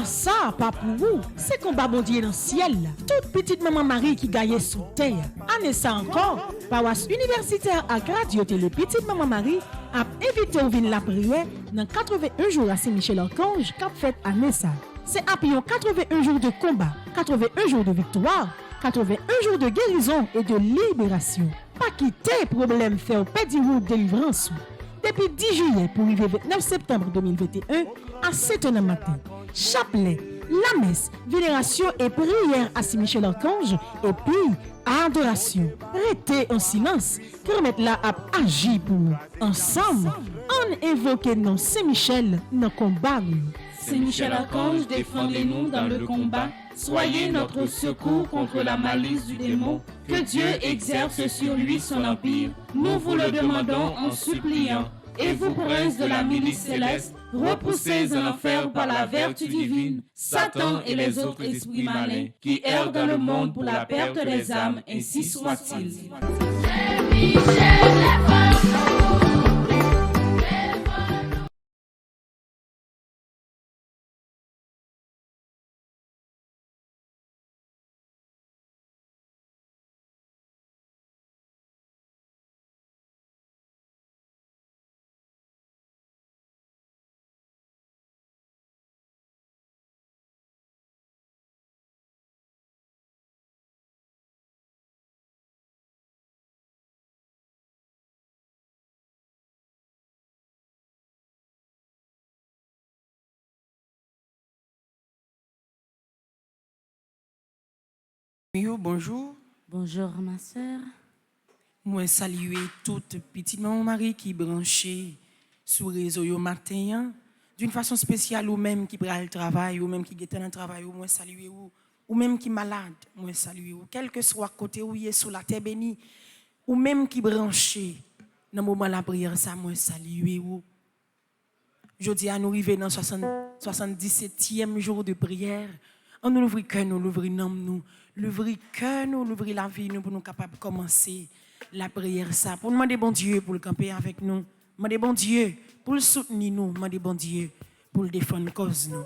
ça, pas pour vous. C'est combat bon Dieu dans le ciel. Toute petite maman Marie qui gagne sous terre. Année ça encore, paroisse universitaire à Radio Télé Petite Maman Marie a invité au vin la prière dans 81 jours à Saint-Michel-Archange qu'a fait année ça. C'est après 81 jours de combat, 81 jours de victoire, 81 jours de guérison et de libération. Pas quitter problème faire pédir ou délivrance. Depuis 10 juillet pour arriver 29 septembre 2021 à 7h du matin. Chapelet, la messe, vénération et prière à Saint-Michel-Archange et puis adoration. Restez en silence, permettre la à agir pour nous. Ensemble, on invoque non Saint-Michel dans combat. Saint-Michel-Archange, défendez-nous dans le combat. Soyez notre secours contre la malice du démon. Que Dieu exerce sur lui son empire. Nous vous le demandons en suppliant. Et vous, princes de la milice céleste, repoussez en enfer par la vertu divine Satan et les autres esprits malins qui errent dans le monde pour la perte des âmes, ainsi soit-il. Bonjour. Bonjour ma soeur. Moi saluer toute petite maman Marie qui branchée sur les réseaux au matin d'une façon spéciale ou même qui prend le travail ou même qui est dans le travail ou moi saluer ou même qui malade moi saluer ou quel que soit côté où il est sur la terre bénie ou même qui branché dans le moment de la prière ça moi saluer ou je dis à nous arriver dans 77e jour de prière on nous ouvre cœur nous l'ouvrir nous l'ouvrir cœur nous l'ouvrir la vie nous pour nous capables de commencer la prière ça pour demander bon Dieu pour le camper avec nous demander bon Dieu pour le soutenir nous demander bon Dieu pour le défendre cause nous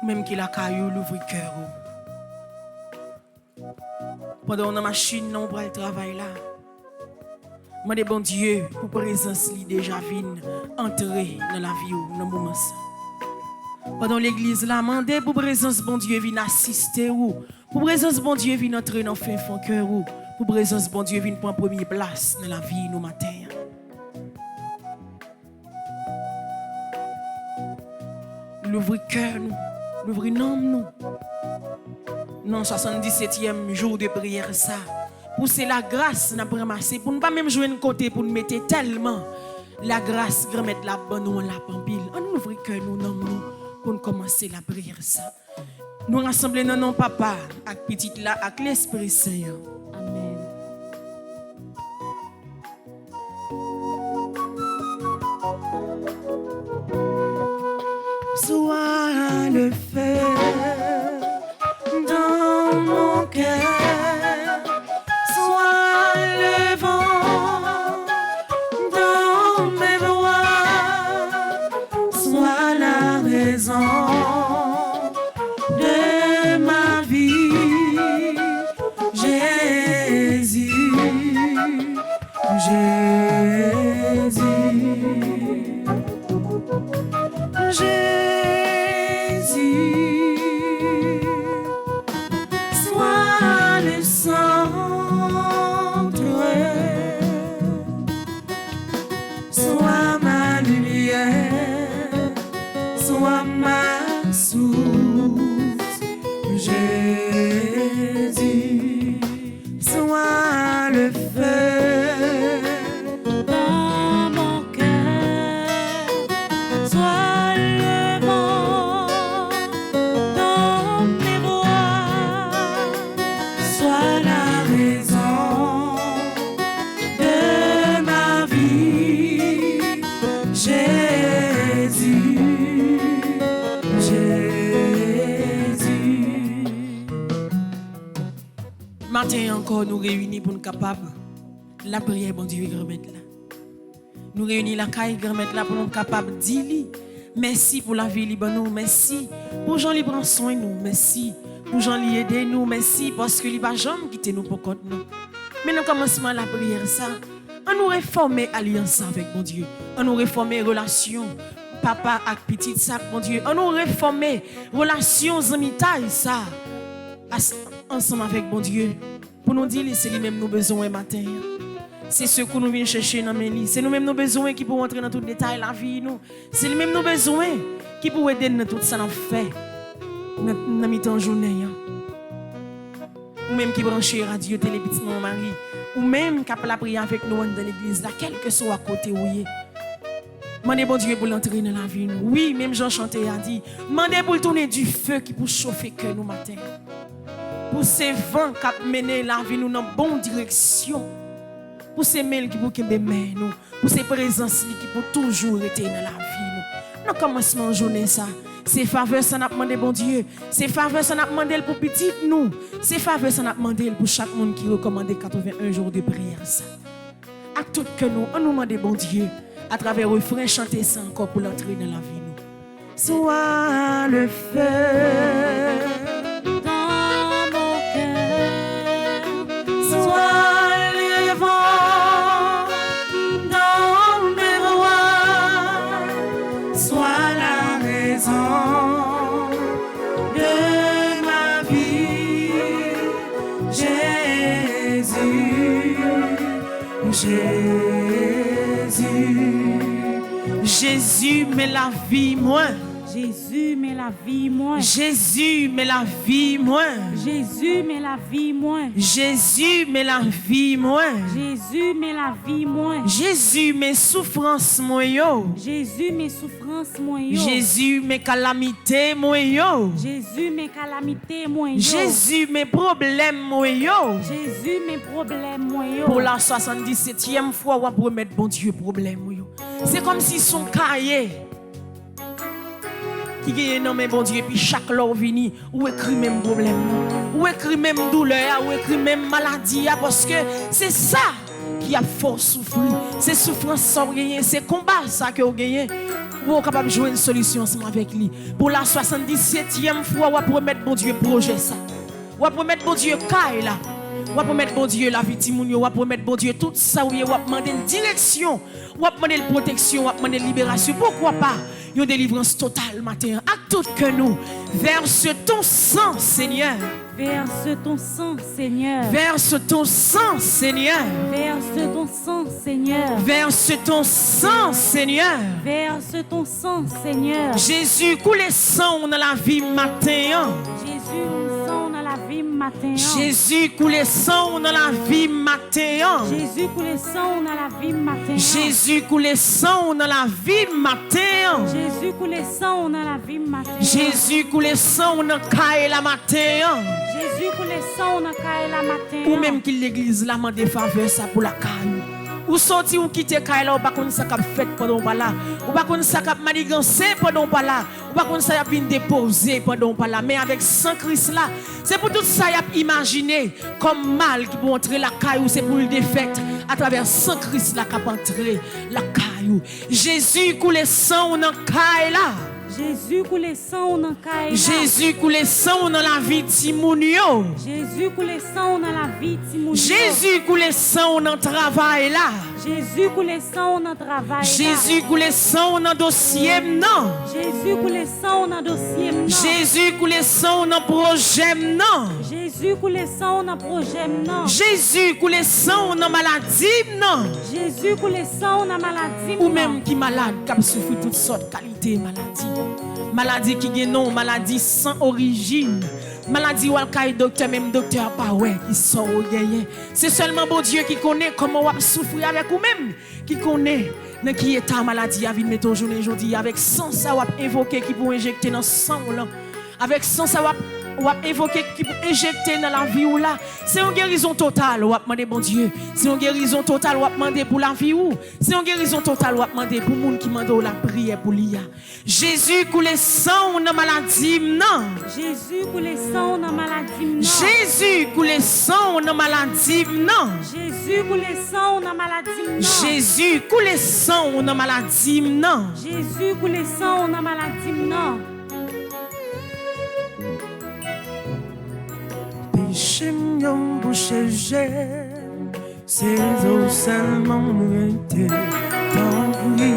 même qu'il a caillou l'ouvrir cœur pendant on a machine non pour le travail là demandez bon Dieu pour présence li déjà vinn entrer dans la vie ou dans moment ça. Pendant l'église là demandez pour présence bon Dieu vinn assister ou pour présence bon Dieu vinn entrer dans fin fond cœur ou pour présence bon Dieu vinn prendre première place dans la vie nous matin. L'ouvrir cœur nous, l'ouvrir nous. Non 77e jour de prière ça. Pour c'est la grâce n'a pas ramassé pour ne pas même jouer un côté pour nous mettre tellement la grâce remettre la bonne ou la pampile on ouvre cœur nous non nous pour commencer la prière ça nous rassembler non non papa avec petite là avec l'Esprit Saint. Amen. Sois le feu dans mon cœur. De ma vie, Jésus, Jésus, Jésus, sois le centre, sois ma lumière, sois ma source. Jésus, sois le feu dans mon cœur, sois le vent dans mes voies, sois la raison de ma vie. Jésus, Jésus. matin encore, nous réunis pour nous capables. La prière, bon Dieu, grand-mère là. Nous réunis la caille, grand-mère là, pour nous capables de dire merci pour la vie libre nous, merci pour Jean li prend soin nous, merci pour Jean li aider nous, merci parce que li pas jamais quitter nous pour compte nous. Mais dans commencement la prière ça, on nous réformer alliance avec mon Dieu, on nous réformer relation papa avec petite ça mon Dieu, on nous réformer relation amitié ça ensemble avec mon Dieu pour nous dire c'est lui même nous besoin matin. C'est ce que nous venons chercher dans mes lits. C'est nous-mêmes nos besoins qui pourront entrer dans tout le détail de la vie. C'est nous-mêmes nos besoins qui pourront aider dans tout ça qu'on fait. Dans mi-temps journée. Ou même qui branche radio, télé, petit mon mari. Ou même qui a la prière avec nous dans l'église, là, quel que soit à côté où il est. Mandez bon Dieu pour l'entrer dans la vie. Oui, même Jean Chanté a dit, mandez pour le tourner du feu qui pour chauffer que nous matin. Pour ces vents qui mener la vie nous dans la bonne direction. Pour ces mails qui pour nous, pour ces présences qui pour toujours être dans la vie. Nous commençons à journée ça. C'est faveur ça n'a demandé bon Dieu. C'est faveur ça n'a demandé pour petit nous. C'est faveur ça n'a demandé pour chaque monde qui recommande 81 jours de prière ça. À tout que nous, on nous demande bon Dieu à travers le refrain chanter ça encore pour l'entrer dans la vie nous. Sois le feu dans mon cœur, sois de ma vie, Jésus met la vie moins. Jésus met la vie moins. Jésus met la vie moins. Jésus met la vie moins. Jésus met la vie moins. Jésus met la vie moins. Jésus met souffrance moins yo. Jésus met souffrance moins yo. Jésus met calamité moins yo. Jésus met calamité moins yo. Jésus met problème moins yo. Jésus met problème moins yo. Pour la 77e fois on va remettre bon Dieu problème moins yo. C'est comme si son cahier qui gagne non mais bon Dieu puis chaque lor vini ou écrit même problème ou écrit même douleur ou écrit même maladie parce que c'est ça qui a fort souffrir, c'est souffrance ça gagner, c'est combat ça que vous gagnez. Vous êtes capable de jouer une solution ensemble avec lui. Pour la 77e fois on va promettre bon Dieu projet ça. On va promettre bon Dieu caille là. On va promettre bon Dieu la vie de moun yo, on va promettre bon Dieu tout ça, on va demander une direction, on va demander une protection, on va demander une libération. Pourquoi pas une délivrance totale matin. À tout que nous verse ton sang, Seigneur. Verse ton sang, Seigneur. Verse ton sang, Seigneur. Verse ton sang, Seigneur. Verse ton sang, Seigneur. Verse ton sang, Seigneur. Jésus coule sang dans la vie matin. Jésus sang dans la vie matin. Jésus coule sang dans la vie matin. Jésus coule sang dans la vie matin. Jésus coule sang dans la vie matin. Jésus coule sang dans la vie matin. Jésus coule sang dans caille la matin. Jésus coule sang dans caille la matin. Ou même qu'il l'église la mande faveur ça pour la caille. Ou sorti ou quitter caille là ou pas connait ça qu'a fait pendant pas là. Ou pas connait ça qu'a manigancé pendant pas là. Ou pas connait ça y a vinn déposer pendant pas là. Mais avec Saint Christ là, c'est pour tout ça y a imaginé comme mal qui pour entrer la caille ou c'est pour le défaite à travers Saint Christ là qu'a entrer la caille. Jésus coule sang dans caille là. Jésus coule sang dans caille. Jésus coule sang dans la vie Timounio. Jésus coule sang dans la vie Timounio. Jésus coule sang dans travail là. Jésus coule sang dans travail. Jésus coule sang dans dossier non. Jésus coule sang dans dossier non. Jésus coule sang dans projet non. Jésus coule sang dans projet non. Jésus coule sang dans maladie non. Jésus coule sang dans maladie. Ou même qui malade qui souffre toutes sortes de qualités maladie. Maladie qui gagne non, maladie sans origine. Maladie ou al docteur même docteur pas ouais qui sort au gagner. C'est seulement bon Dieu qui connaît comment on souffrir avec ou même qui connaît dans qui état maladie a vie mettre aujourd'hui avec sang ça va invoquer qui pour injecter dans sang là. Avec sang ça va ou a évoqué qui pour injecter dans la vie ou là, c'est une guérison totale ou a demandé bon Dieu, c'est une guérison totale ou a demandé pour la vie ou, c'est une guérison totale ou a demandé pour monde qui mande la prière pour l'IA. Jésus coule sang dans maladie non. Jésus coule sang dans maladie non. Jésus coule sang dans maladie non. Jésus coule sang dans maladie non. Jésus coule sang dans maladie non. Jésus coule sang dans maladie non. Péché m'yon bouché j'ai, c'est eaux seulement m'été. Tant pis,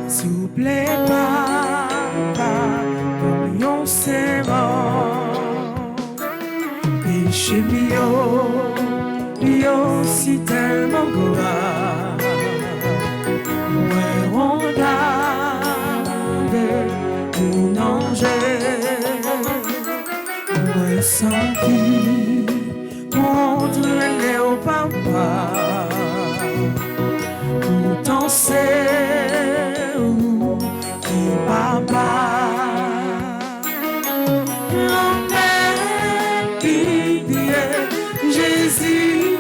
souple pas, comme yon c'est mort. Péché m'yon si tellement grave. Ouais, on garde mon ange. Ouais, senti contre les au papa. Pourtant c'est où qui papa. L'homme pitié, Jésus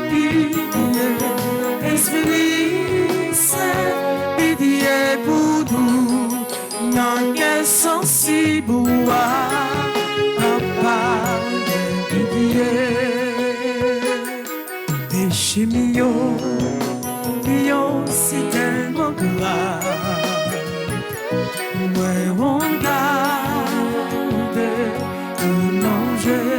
pitié, Esprit Saint pitié pour nous. Non qu'elle sensible papa pitié. Péché mignon, c'est tellement grave. Ouais, on garde un manger.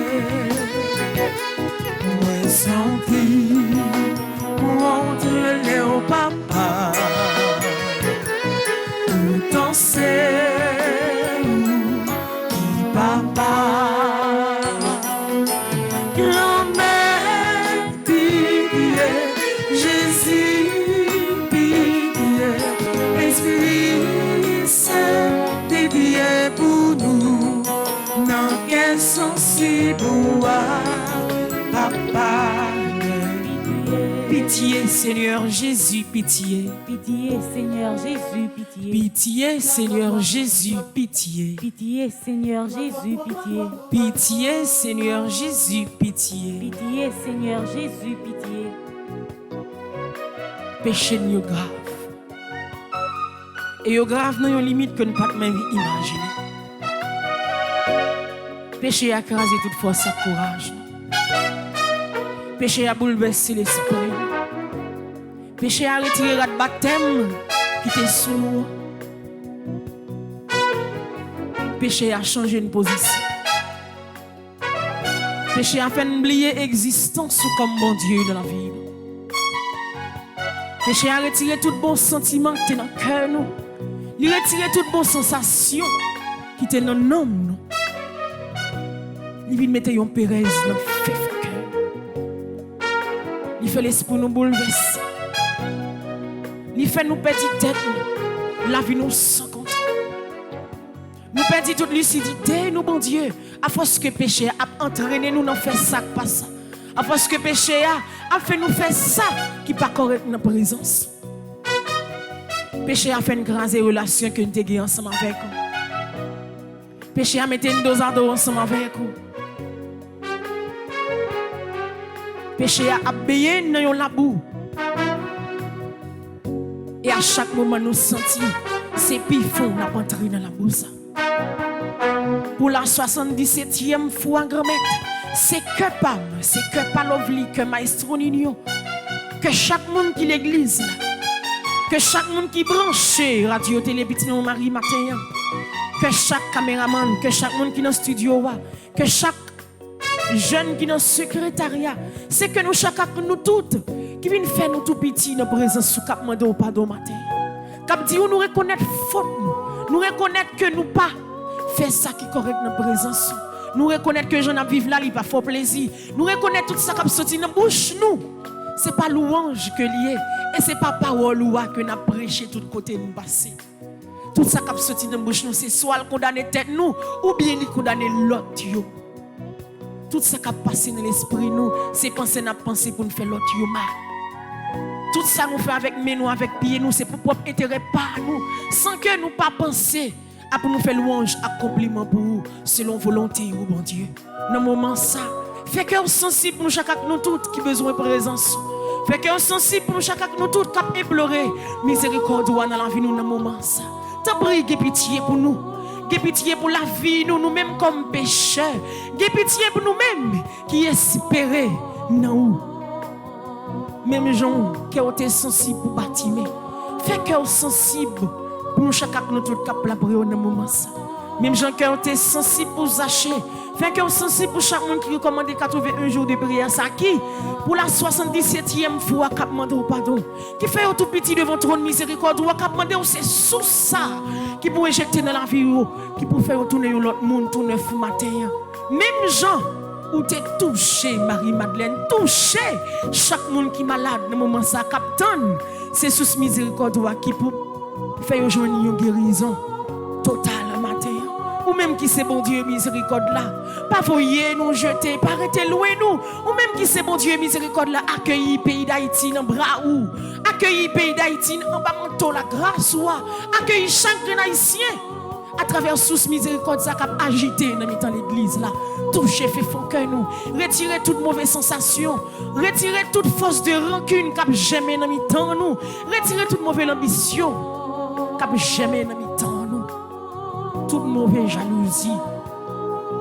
Ouais, sans prix, contre les au papa. Pourtant c'est qui papa. Grand-mère pitié, Jésus pitié, Esprit Saint pitié pour nous. Non qu'elle sensible papa. Pitié Seigneur Jésus, pitié. Pitié Seigneur Jésus, pitié. Pitié Seigneur Jésus, pitié. Pitié Seigneur Jésus, pitié. Pitié Seigneur Jésus, pitié. Pitié Seigneur Jésus, pitié. Péché nous grave. Et yo grave dans une limite que nous ne pouvons même imaginer. Péché a crasé toute force et courage. Péché a bouleversé l'esprit. Péché a retiré le baptême qui était sous nous. Péché a changé une position. Péché a fait oublier l'existence comme mon Dieu dans la vie. Péché a retiré tout bon sentiment qui était dans le cœur nous. Il a retiré toute bonne sensation qui était dans nos noms. Il vient mettre une pérèse dans le cœur. Il fait l'esprit nous bouleverser. Il fait nous perdre tête. La vie nous sans contrôle. Nous perdons toute lucidité, nous, bon Dieu. À force que péché a entraîné nous dans faire ça, pas ça. À force que péché a fait nous faire ça qui n'est pas correct dans la présence. Péché a fait une grande relation que nous avons ensemble avec vous. Péché a mis une dose d'eau ensemble avec vous. Péché a abbayé dans la boue. Et à chaque moment nous sentons c'est pifon n'a pas entré dans la boue. Pour la 77e fois, grand-mère, c'est que Pam, c'est que Palovli, que Maestro Nino, que chaque monde qui l'église, que chaque monde qui branche Radio Télé Petit Marie matin, que chaque caméraman, que chaque monde qui est dans le studio, que chaque jeune qui est dans le secrétariat, c'est que nous, chacun, nous toutes, qui viennent faire nous tout petits dans la présence sous cap mando pardon matin. Cap dit nous reconnaître faute nous reconnaître que nous pas faire ça qui est correct dans la présence. Nous reconnaître que je n'ai vivre là, il pas fort plaisir. Nous reconnaître tout ça qui sorti dans la bouche nous. C'est pas louange que lié et c'est pas parole que nous prêché tout côté nous passer. Tout ça qui sorti dans la bouche nous c'est soit condamner tête nous ou bien nous condamner l'autre yo. Tout ça qui a passé dans l'esprit nous, c'est penser n'a penser pour nous faire l'autre yo mal. Tout ça nous fait avec nous, avec pied nous, c'est pour propre intérêt par nous, sans que nous pas penser pour nous faire louange, accomplissement pour vous, selon volonté, ou bon Dieu. Dans le moment ça, fait cœur sensible pour nous chacun nous toutes qui besoin de présence. Fait cœur sensible pour nous chacun nous toutes qui implorer miséricorde dans la vie nous dans le moment ça. T'as pris pitié pour nous. Gè pitié pour la vie nous-mêmes comme pécheurs. Gè pitié pour nous-mêmes qui espéraient non. Même gens qui ont été sensibles pour bâtir. Fait cœur sensible pour nous chacun nous toutes qui plabrer dans le moment ça. Même gens qui ont été sensibles pour Zaché. Fait cœur sensible pour chaque monde qui recommande 81 jours de prière ça qui pour la 77e fois qui demande pardon. Qui fait tout petit devant ton miséricorde ou qui demande c'est sous ça qui pour injecter dans la vie qui pour faire retourner l'autre monde tout neuf matin. Même gens où t'es touché Marie-Madeleine touché chaque monde qui malade dans moment ça capitaine c'est sous miséricorde qui pour faire joindre une guérison totale matin. Ou même qui c'est bon Dieu miséricorde là, pas voyer nous jeter, pas arrêter loin nous. Ou même qui c'est bon Dieu miséricorde là, accueillir pays d'Haïti dans bras ou, accueillir pays d'Haïti en bas manteau la grâce ou, accueillir chaque haïtien à travers sous miséricorde ça cap agité dans mitan l'église là. Toucher fait fond cœur nous, retirer toute mauvaise sensation, retirer toute force de rancune cap jamais dans mitan nous, retirer toute mauvaise ambition cap jamais dans mitan nous. Toute mauvaise jalousie,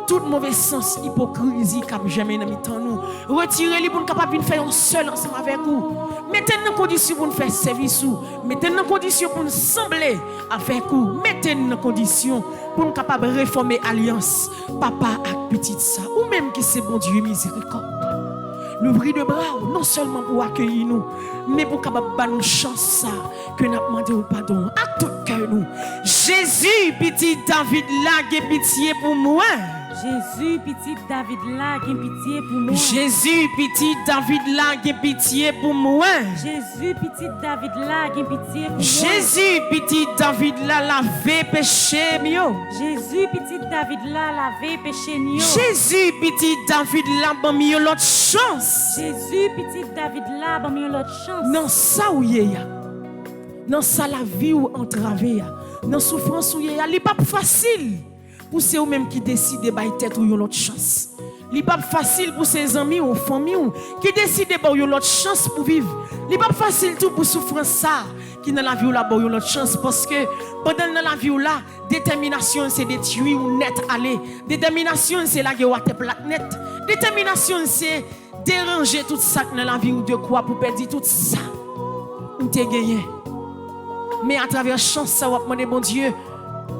toute mauvais sens hypocrisie qui jamais dans mitan nous. Retirez-les pour nous capable de faire un seul ensemble avec vous. Mettez-nous en condition pour nous faire service ou mettez-nous en condition pour nous sembler avec vous. Mettez-nous en condition pour nous capable de réformer alliance papa avec petite ça ou même qui c'est bon Dieu miséricorde. L'ouvrir de bras non seulement pour accueillir nous mais pour capable de nous chance ça que nous demandé au pardon à tout cœur nous. Jésus petit David là, gè pitié pour moi. Jésus, petit David là, gè pitié pour moi. Jésus petit David là, gè pitié pour moi. Jésus, petit David là, gè pitié pour moi. Jésus petit David là, lavé péché mio. Jésus, petit David là, lavé péché mio. Jésus petit David là, ban mio l'autre chance. Jésus, petit David là, ban mio l'autre chance. Non ça ou yé ya. Non ça la vie ou entravé ya. Non souffrance ou yé ya, li pas facile. Pour ceux même qui décident de bailler tête ou une autre chance. Li pas facile pour ses amis ou famille qui décident de bailler une autre chance pour vivre. Li pas facile tout pour souffrance ça qui dans la vie ou la bailler une autre chance parce que pendant dans la vie ou là détermination c'est de tuer ou net aller. Détermination c'est la guerre te plat net. Détermination c'est déranger tout ça dans la vie ou de quoi pour perdre tout ça. Ou te gagné. Mais à travers chance ça va demander bon Dieu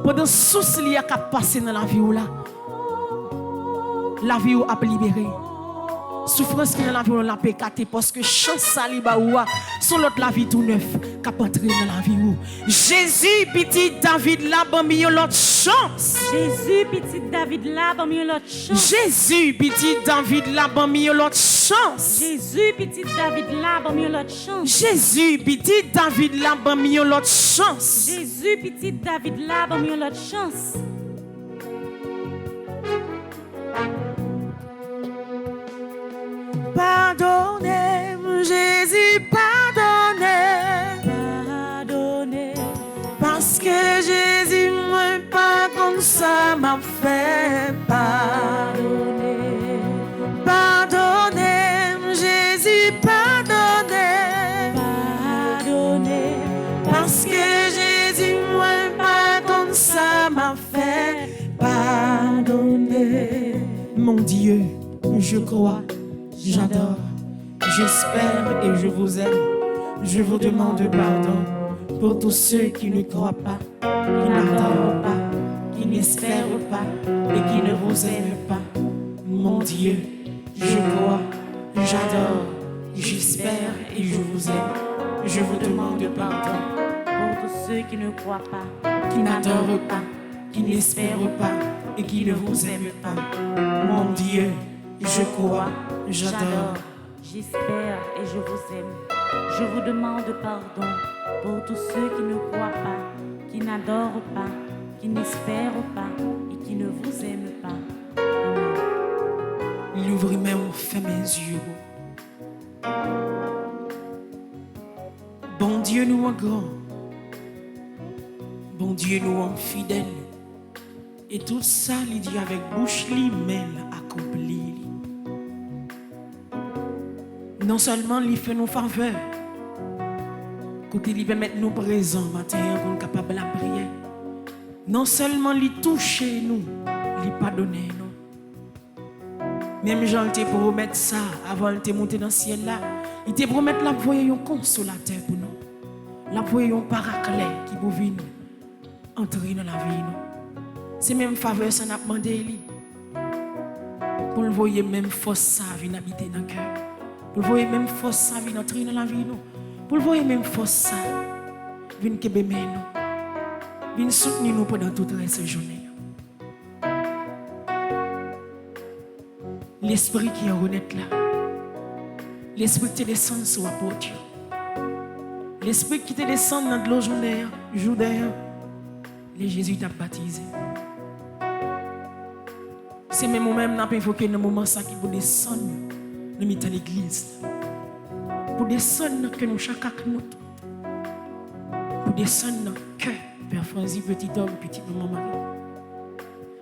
pendant souci li a passé dans la vie ou là la vie ou a libéré souffrance qui dans la vie ou la pécaté parce que chance ça li ba ou son l'autre la vie tout neuf qui entrer dans la vie ou Jésus petit David là ban mi l'autre chance. Jésus petit David là ban mi l'autre chance. Jésus petit David là ban mi l'autre chance. Jésus petit David là ban mi l'autre chance. Jésus petit David là ban mi l'autre chance. Jésus petit David là ban mi l'autre chance. Pardonnez, Jésus, pardonnez. Pardonnez. Parce que Jésus m'a pas comme ça m'a fait. Pardonnez. Pardonnez, Jésus, pardonnez. Pardonnez. Parce que Jésus m'a pas comme ça m'a fait. Pardonnez. Mon Dieu, je crois. J'adore, j'espère et je vous aime. Je vous demande pardon pour tous ceux qui ne croient pas, qui n'adorent pas, qui n'espèrent pas et qui ne vous aiment pas. Mon Dieu, je crois, j'adore, j'espère et je vous aime. Je vous demande pardon pour tous ceux qui ne croient pas, qui n'adorent pas, qui n'espèrent pas et qui ne vous aiment pas. Mon Dieu, je crois, j'adore, j'espère et je vous aime. Je vous demande pardon pour tous ceux qui ne croient pas, qui n'adorent pas, qui n'espèrent pas et qui ne vous aiment pas. Amen. L'ouvrir mes mains, ferme mes yeux. Bon Dieu nous en grand, bon Dieu nous en fidèle. Et tout ça, il dit avec bouche, li, mais accompli. Non seulement il fait nos faveurs, côté il permet nous présents matin pour nous capable de prier. Non seulement il touche nous, il pardonne nous. Même Jean te promet ça avant de monter dans le ciel là, il te promet la voyer un consolateur pour nous. La voyer un paraclet qui peut venir entrer dans la vie nous. C'est même faveur ça n'a demandé lui. Pour le voyer même force ça vient habiter dans le cœur. Pour le voyer même force ça vient entrer dans la vie nous. Pour le voyer même force ça vient kebeme nous. Vient soutenir nous pendant toute cette journée. L'esprit qui est honnête là. L'esprit qui te descend sur la porte. L'esprit qui te descend dans de l'eau journée. Les Jésus t'a baptisé. C'est même moi-même n'a pas invoqué dans moment ça qui vous descendre dans l'église. Pour descendre que nous chacun nous. Pour descendre dans le cœur, Père Francis, petit homme, petite maman Marie.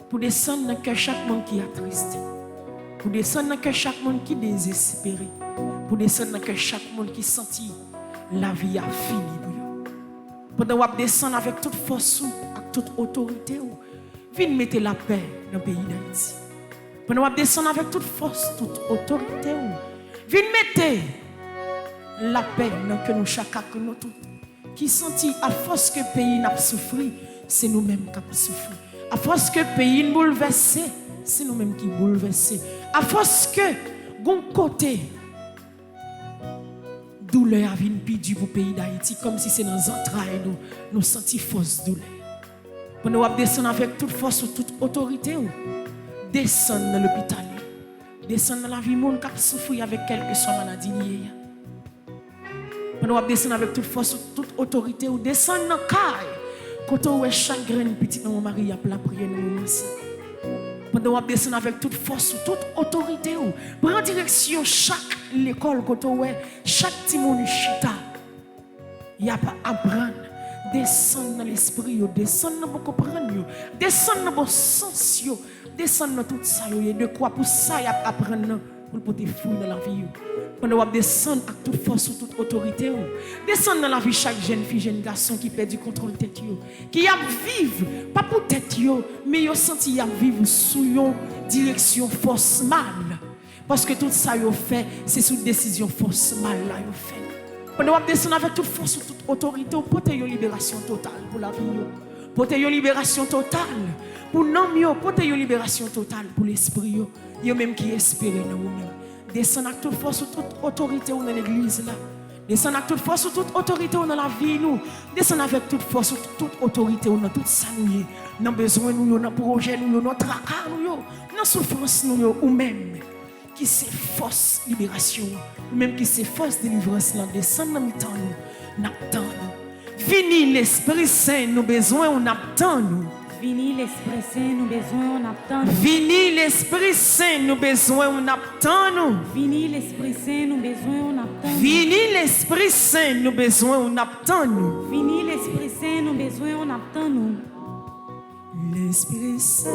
Pour descendre dans le cœur chaque monde qui est triste. Pour descendre dans le cœur chaque monde qui est désespéré. Pour descendre dans le cœur chaque monde qui sentit la vie a fini. Pendant que vous descendez avec toute force, avec toute autorité, venez mettre la paix dans le pays d'Haïti. Pendant que vous descendez avec toute force, toute autorité, venez mettre la paix dans que nous chacun nous tous. Qui sentit à force que le pays n'a pas souffert, c'est nous-mêmes qui avons souffert. À force que le pays n'a pas bouleversé, c'est nous-mêmes qui bouleversé. À force que, d'un côté, douleur a venu perdue pour le pays d'Haïti, comme si c'est dans les entrailles, nous sentons fausse douleur. Pendant que descendre avec toute force ou toute autorité, descendre dans l'hôpital, descendre dans la vie monde qui a souffert avec quelque soit maladie liée. Pendant que descendre avec toute force ou toute autorité, descendre dans le caille, quand on voit chaque graine petite maman Marie a la prière dans le moment. Pendant que descendre avec toute force ou toute autorité, prendre direction chaque l'école, quand on voit chaque petit monde chita, il y a pas apprendre, descendre dans l'esprit, descendre dans beaucoup comprendre, descendre dans bon sens, descendre dans tout ça, il y a de quoi pour ça y a apprendre pour porter fruit dans la vie. Pendant que descendre avec toute force ou toute autorité, descendre dans la vie chaque jeune fille, jeune garçon qui perd du contrôle de tête, qui a vivre, pas pour tête, mais il senti à vivre sous une direction force mal. Parce que tout ça il fait, c'est sous décision force mal là il fait. Pendant que descendre avec toute force ou toute autorité, porter une libération totale pour la vie, porter une libération totale pour l'homme, porter une libération totale pour l'esprit, yo même qui espère dans vous-même. Descendre avec toute force ou toute autorité dans l'église là. Descendre avec toute force ou toute autorité dans la vie nous. Descendre avec toute force ou toute autorité dans tout ça nous. Dans besoin nous, dans projet nous, dans tracas nous, dans souffrance nous ou même qui c'est force libération, ou même qui c'est force délivrance là. Descendre dans mi-temps nous, n'attend nous. Vini l'Esprit Saint nous besoin on attend nous. Vini l'Esprit Saint, nous besoin, on attend. Vini l'Esprit Saint, nous besoin, on attend nous. Vini l'Esprit Saint, nous besoin, on attend. Vini l'Esprit Saint, nous besoin, on attend nous. Vini l'Esprit Saint, nous besoin, on attend nous. L'Esprit Saint,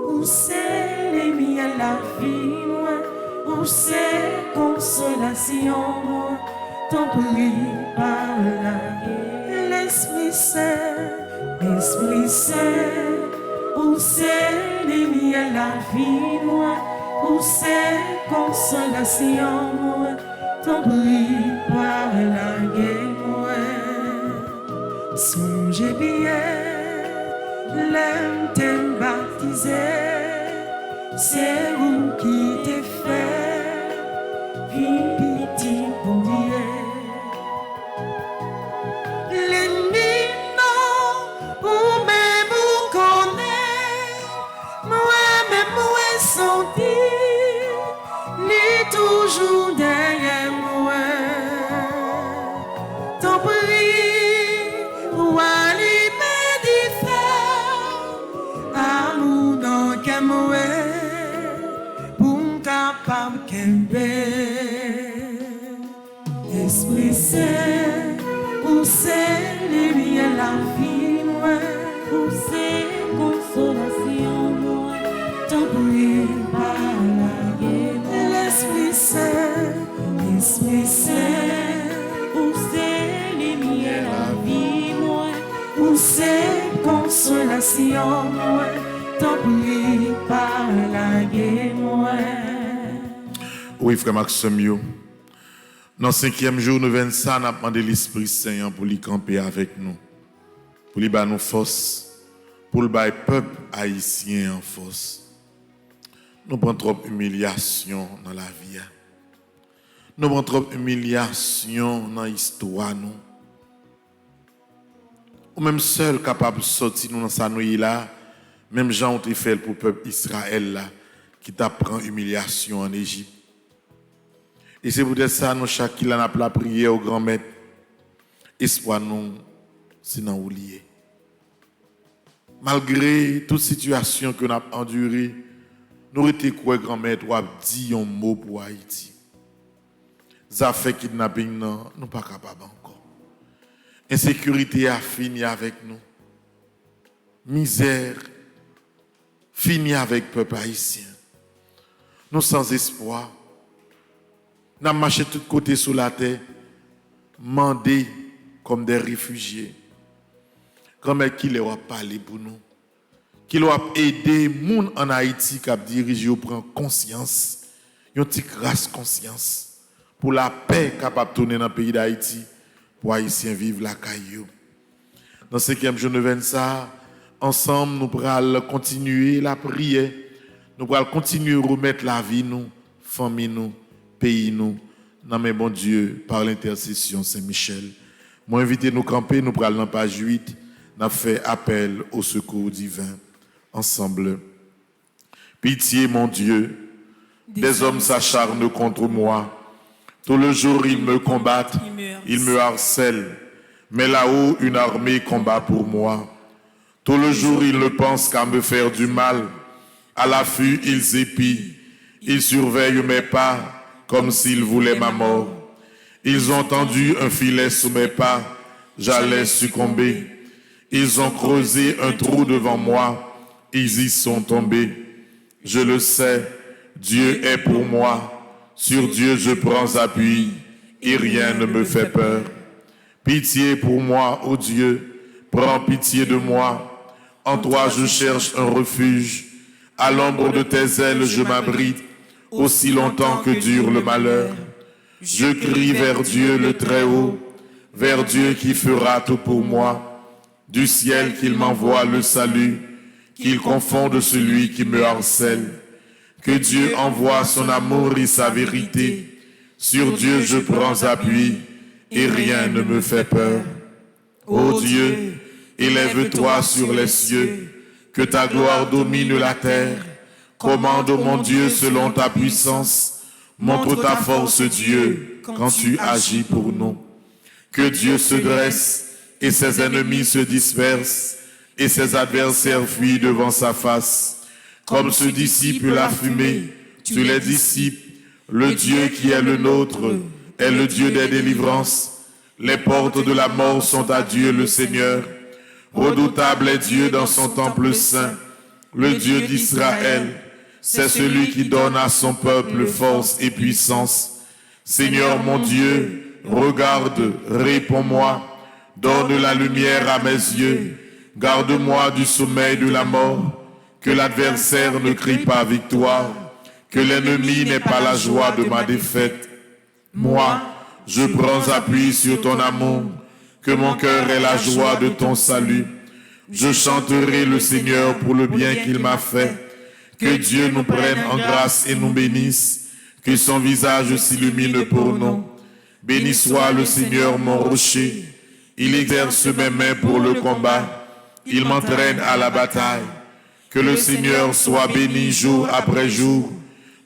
où c'est les miens la vie, où c'est consolation, ton prix par la l'Esprit Saint. Esprit Saint, où c'est les miens la vie, où c'est consolation, ton prix par la guerre. Songez bien, l'homme t'aime baptisé, c'est vous qui t'es fait, vie petit bon Dieu. Toujours derrière moi, ton prix ou aller méditer, amour dans moi, pour capable Esprit Saint, où c'est les miens la vie, où c'est consolation. c'est consolation, moi, tant pris par la guerre, moi. Oui, frère Maxime, dans le 5e jour, nous venons ça, nous avons demandé l'Esprit Saint pour lui camper avec nous, pour lui donner nos forces, pour le peuple haïtien en force. Nous prenons trop d'humiliation dans la vie. Nous prenons trop d'humiliation dans l'histoire. Ou même seul capable de sortir dans sa nuit là, même Jean ont fait pour le peuple Israël là, qui t'apprend humiliation en Égypte. Et c'est peut-être ça, nous, chacun a la prière au grand maître. Espoir nous, c'est dans oublier. Malgré toute situation que nous avons endurée, nous étions quoi, grand maître, ou a dit un mot pour Haïti. Ça fait kidnapping, nous ne sommes pas capables encore. Insécurité a fini avec nous. Misère fini avec le peuple haïtien. Nous sans espoir. Nous avons marché de tous côtés sur la terre, mandés comme des réfugiés. Comment est-ce qu'il a parlé pour nous? Qu'il a aidé les gens en Haïti qui a dirigé ou prendre conscience, une petite grâce conscience pour la paix capable de tourner dans le pays d'Haïti, pour les Haïtiens vivre la caillou. Dans le 5e jour de ça, ensemble, nous pourrons continuer la prière, nous pourrons continuer à remettre la vie, nous, famille, nous, pays, nous, dans mes bon Dieu, par l'intercession Saint-Michel. Moi, invitez nous camper, nous pourrons dans page 8, nous fait appel au secours divin. Ensemble. Pitié, mon Dieu, des hommes s'acharnent contre moi. Tout le jour, ils me combattent, ils me harcèlent. Mais là-haut, une armée combat pour moi. Tout le jour, ils ne pensent qu'à me faire du mal. À l'affût, ils épient. Ils surveillent mes pas comme s'ils voulaient ma mort. Ils ont tendu un filet sous mes pas. J'allais succomber. Ils ont creusé un trou devant moi. Ils y sont tombés. Je le sais, Dieu est pour moi. Sur Dieu je prends appui et rien ne me fait peur. Pitié pour moi, ô Dieu, prends pitié de moi. En toi je cherche un refuge. À l'ombre de tes ailes je m'abrite, aussi longtemps que dure le malheur. Je crie vers Dieu le Très-Haut, vers Dieu qui fera tout pour moi. Du ciel qu'il m'envoie le salut, qu'il confonde celui qui me harcèle. Que Dieu envoie son amour et sa vérité. Sur Dieu je prends appui et rien ne me fait peur. Ô Dieu, élève-toi sur les cieux, que ta gloire domine la terre. Commande, mon Dieu, selon ta puissance. Montre ta force, Dieu, quand tu agis pour nous. Que Dieu se dresse et ses ennemis se dispersent et ses adversaires fuient devant sa face. Comme se dissipe la fumée, tu les dissipes. Le Dieu qui est le nôtre est le Dieu des délivrances. Les portes de la mort sont à Dieu le Seigneur. Redoutable est Dieu dans son temple saint. Le Dieu d'Israël, c'est celui qui donne à son peuple force et puissance. Seigneur mon Dieu, regarde, réponds-moi. Donne la lumière à mes yeux. Garde-moi du sommeil de la mort. Que l'adversaire ne crie pas victoire. Que l'ennemi n'ait pas la joie de ma défaite. Moi, je prends appui sur ton amour. Que mon cœur ait la joie de ton salut. Je chanterai le Seigneur pour le bien qu'il m'a fait. Que Dieu nous prenne en grâce et nous bénisse. Que son visage s'illumine pour nous. Béni soit le Seigneur mon rocher. Il exerce mes mains pour le combat. Il m'entraîne à la bataille. Que le Seigneur soit béni jour après jour.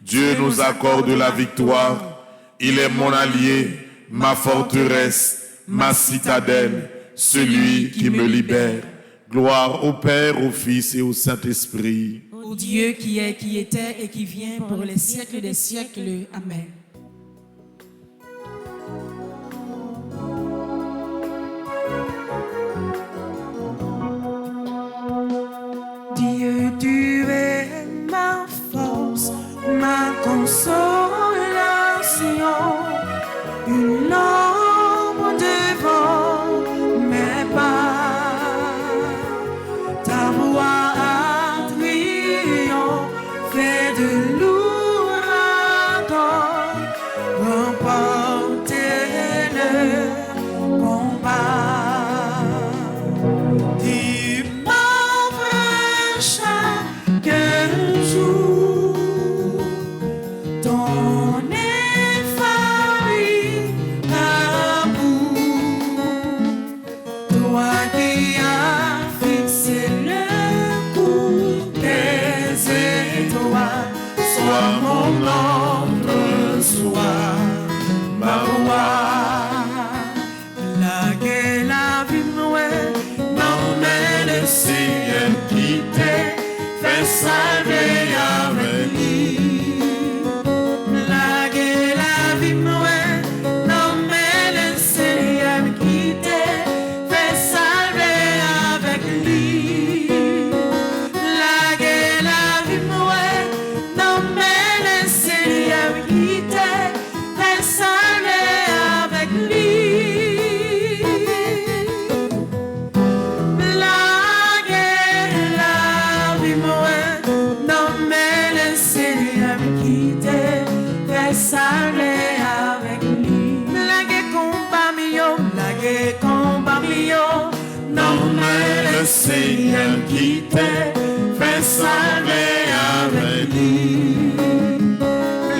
Dieu nous accorde la victoire. Il est mon allié, ma forteresse, ma citadelle, celui qui me libère. Gloire au Père, au Fils et au Saint-Esprit. Au Dieu qui est, qui était et qui vient pour les siècles des siècles. Amen. Dieu, tu es ma force, ma consolation, une ombre devant mes pas. ma voix a triomphé de l'ouragan, remporté le combat. Tu m'offres chaque jour ton infaillible amour, toi qui as fixé le cours des étoiles. Sois mon ombre, sois ma voix. La vie mouée, non mais le Seigneur qui t'est fait salver avec lui. La vie mouée, non mais le Seigneur qui t'est fait salver avec lui. La vie mouée, non mais le Seigneur qui t'est fait salver avec lui. La vie mouée, non mais le Seigneur qui t'est fait salver avec lui. La combat mio, non mais le Seigneur qui t'est fait salver avec lui.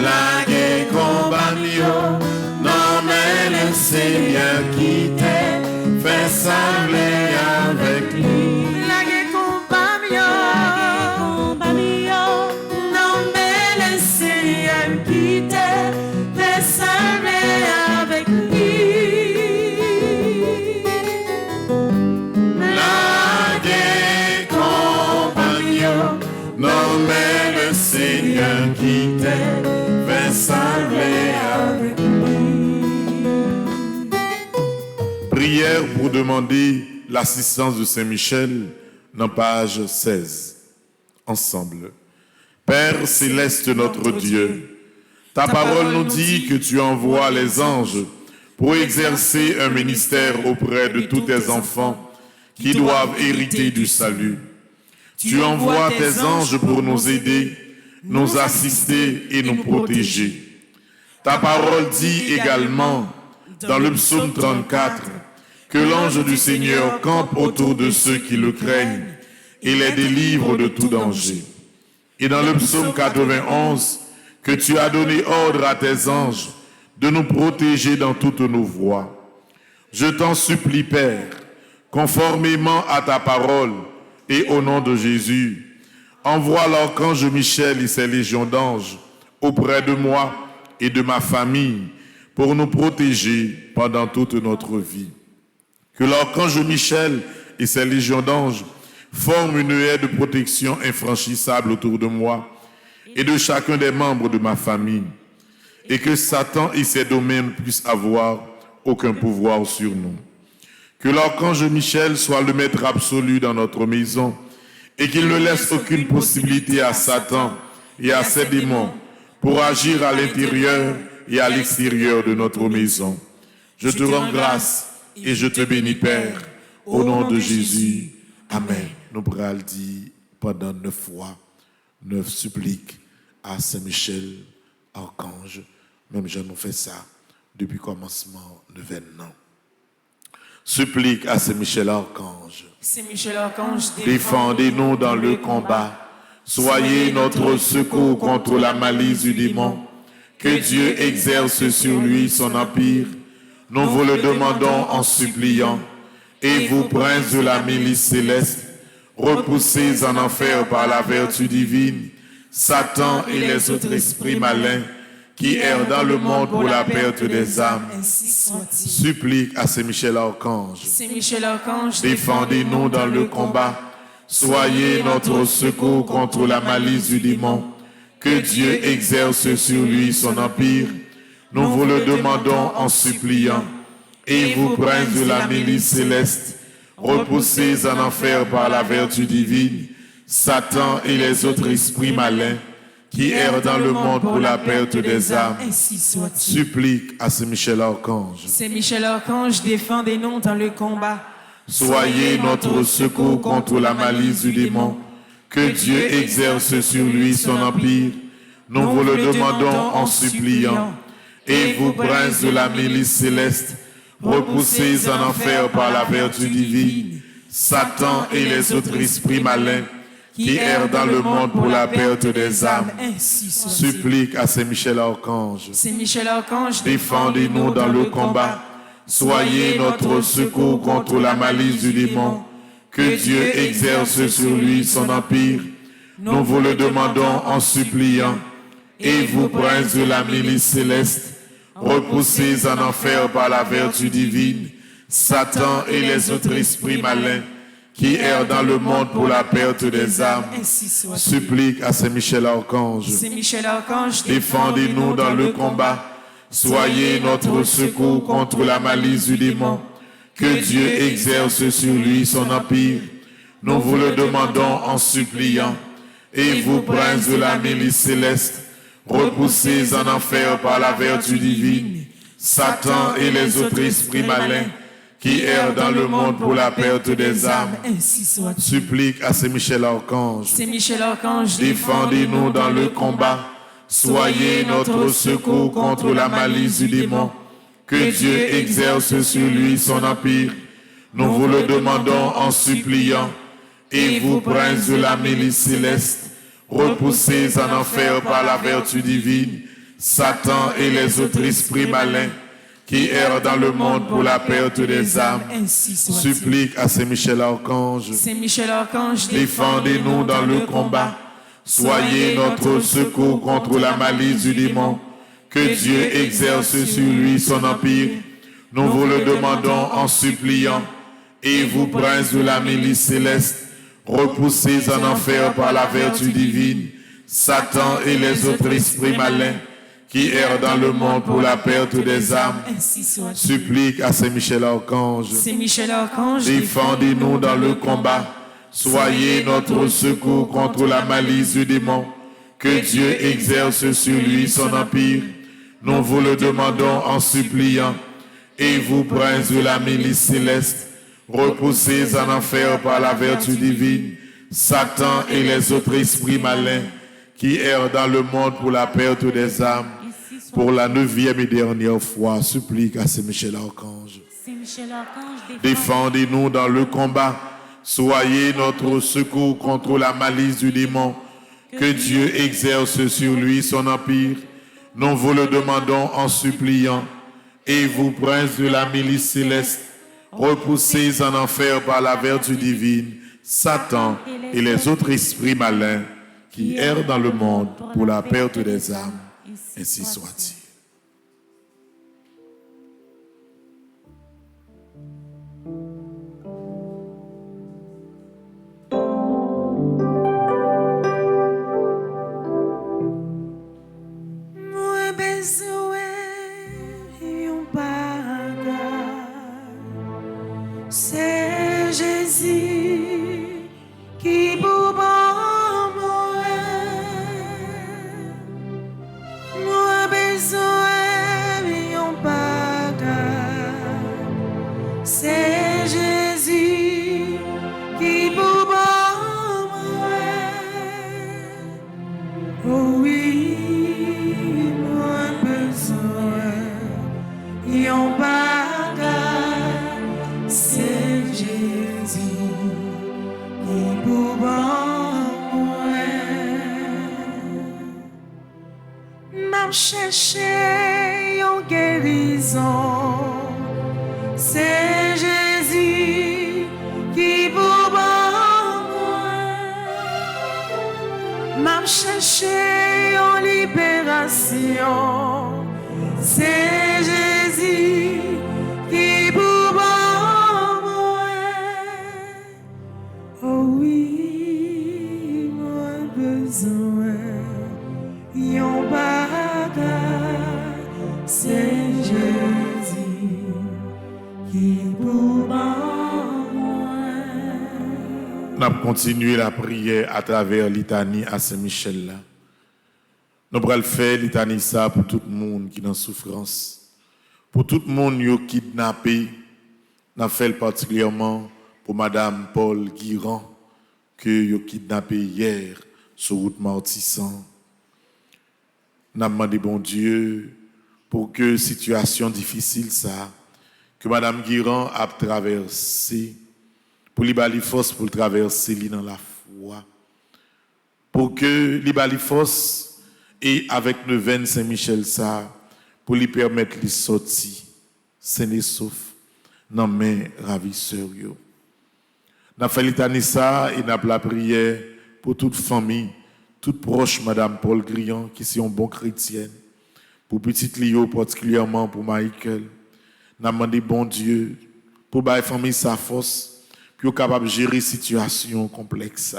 La combat mio, non mais le Seigneur qui t'est fait salver avec lui. La combat mio, non mais le Seigneur qui t'est fait salver avec lui. La compagnon, non mais le Seigneur qui t'est fait salver avec lui. Prière pour demander l'assistance de Saint-Michel dans page 16. Ensemble. Père céleste notre Dieu, ta parole nous dit que tu envoies les anges pour exercer un ministère auprès de tous tes enfants qui doivent hériter du salut. Tu envoies tes anges pour nous aider, nous assister et nous protéger. Ta parole dit également dans le psaume 34 que l'ange du Seigneur campe autour de ceux qui le craignent et les délivre de tout danger. Et dans le psaume 91, que tu as donné ordre à tes anges de nous protéger dans toutes nos voies. Je t'en supplie, Père, conformément à ta parole et au nom de Jésus, envoie l'archange Michel et ses légions d'anges auprès de moi et de ma famille pour nous protéger pendant toute notre vie. Que l'archange Michel et ses légions d'anges forment une haie de protection infranchissable autour de moi et de chacun des membres de ma famille, et que Satan et ses domaines puissent avoir aucun pouvoir sur nous. Que l'archange Michel soit le maître absolu dans notre maison et qu'il ne laisse aucune possibilité à Satan et à ses démons pour agir à l'intérieur et à l'extérieur de notre maison. Je te rends grâce et je te bénis, Père, au nom de Jésus. Amen. Nous pourrons dire pendant 9 fois, 9 suppliques à Saint-Michel, archange. Même je nous fais ça depuis le commencement de 20 ans. Supplique à Saint-Michel, archange. Saint-Michel, archange, Défendez-nous dans le combat. Soyez notre secours contre la malice du démon. Que Dieu exerce sur lui son empire. Nous vous le demandons en suppliant. Et vous, princes de la milice céleste, repoussez en enfer par la vertu divine Satan et les autres esprits malins qui errent dans le monde pour la perte des âmes. Supplique à Saint-Michel archange. Saint-Michel archange, Défendez-nous dans le combat. Soyez notre secours contre la malice du démon. Que Dieu exerce sur lui son empire. Nous vous le demandons en suppliant. Et vous, princes de la milice céleste, repoussez en enfer par la vertu divine Satan et les autres esprits malins qui errent dans le monde pour la perte des âmes. Supplique à Saint-Michel archange. Saint-Michel archange, défendez-nous dans le combat. Soyez notre secours contre la malice du démon. Que Dieu exerce sur lui son empire. Nous vous le demandons en suppliant. Et vous, princes de la milice céleste, repoussez en enfer par la vertu divine Satan et les autres esprits malins qui errent dans le monde pour la perte des âmes. Supplique à Saint-Michel Archange. Saint-Michel Archange, Défendez-nous dans le combat. Soyez notre secours contre la malice du démon. Que Dieu exerce sur lui son empire. Nous vous le demandons en suppliant. Et vous, princes de la milice céleste, repoussez en enfer par la vertu divine Satan et les autres esprits malins qui errent dans le monde pour la perte des âmes. Supplique à Saint-Michel Archange. Saint-Michel Archange, Défendez-nous dans le combat. Soyez notre secours contre la malice du démon. Que Dieu exerce sur lui son empire. Nous vous le demandons en suppliant. Et vous, princes de la milice céleste, repoussez en enfer par la vertu divine Satan et les autres esprits malins qui errent dans le monde pour la perte des âmes. Supplique à Saint-Michel Archange. Saint-Michel Archange, Défendez-nous dans le combat. Soyez notre secours contre la malice du démon. Que Dieu exerce sur lui son empire. Nous vous le demandons en suppliant. Et vous, princes de la milice céleste, repoussez en enfer par la vertu divine Satan et les autres esprits malins qui errent dans le monde pour la perte des âmes. Supplique à Saint-Michel Archange. Saint-Michel Archange, Défendez-nous dans le combat. Soyez notre secours contre la malice du démon. Que Dieu exerce sur lui son empire. Nous vous le demandons en suppliant. Et vous, princes de la milice céleste, repoussez en enfer par la vertu divine Satan et les autres esprits malins qui errent dans le monde pour la perte des âmes. Supplique à Saint-Michel Archange. Saint-Michel Archange, Défendez-nous dans le combat. Soyez notre secours contre la malice du démon. Que Dieu exerce sur lui son empire. Nous vous le demandons en suppliant. Et vous, princes de la milice céleste, repoussez en enfer par la vertu divine Satan et les autres esprits malins qui errent dans le monde pour la perte des âmes. Pour la 9e et dernière fois, supplique à Saint-Michel Archange. Saint-Michel Archange, Défendez-nous dans le combat. Soyez notre secours contre la malice du démon. Que Dieu exerce sur lui son empire. Nous vous le demandons en suppliant. Et vous, princes de la milice céleste, repoussez en enfer par la vertu divine Satan et les autres esprits malins qui errent dans le monde pour la perte des âmes. Ainsi soit-il. C'est Jésus qui vous bat moi besoin yon bagage. C'est Jésus qui vous bat moi. Oh oui, moi besoin yon bagage. C'est Jésus qui vous bat moi. M'a cherché yon guérison. C'est Jésus qui vous bat moi. M'a cherché yon libération. C'est Jésus qui vous bat moi. Oh oui, moi besoin yon bagage. C'est Jésus qui vous bat moi. Nous allons continuer la prière à travers litanie à Saint-Michel. Nous allons faire litanie ça pour tout le monde qui est en souffrance. Pour tout le monde qui est kidnappé, nous fait particulièrement pour Madame Paul Guiran, que vous kidnappé hier sur route Martissan. Nous avons demandé, bon Dieu, pour que situation difficile ça, que Madame Guiran a traversé, pour libérer force pour traverser dans la foi, pour que libérer force et avec le 25 Saint-Michel ça, pour lui permettre de sortir, sain et sauf, dans mes ravisseurs. Nous avons fait litanie ça et nous avons la prière pour toute famille, toute proche Madame Paul Guiran, qui sont bon chrétienne, pour petite Lio, particulièrement pour Michael. Nous avons demandé, bon Dieu, pour la famille sa force, pour être capable de gérer une situation complexe,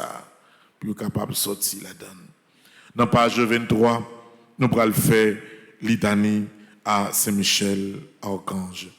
pour être capable de sortir la donne. Dans page 23, nous allons faire litanie à Saint-Michel, Archange.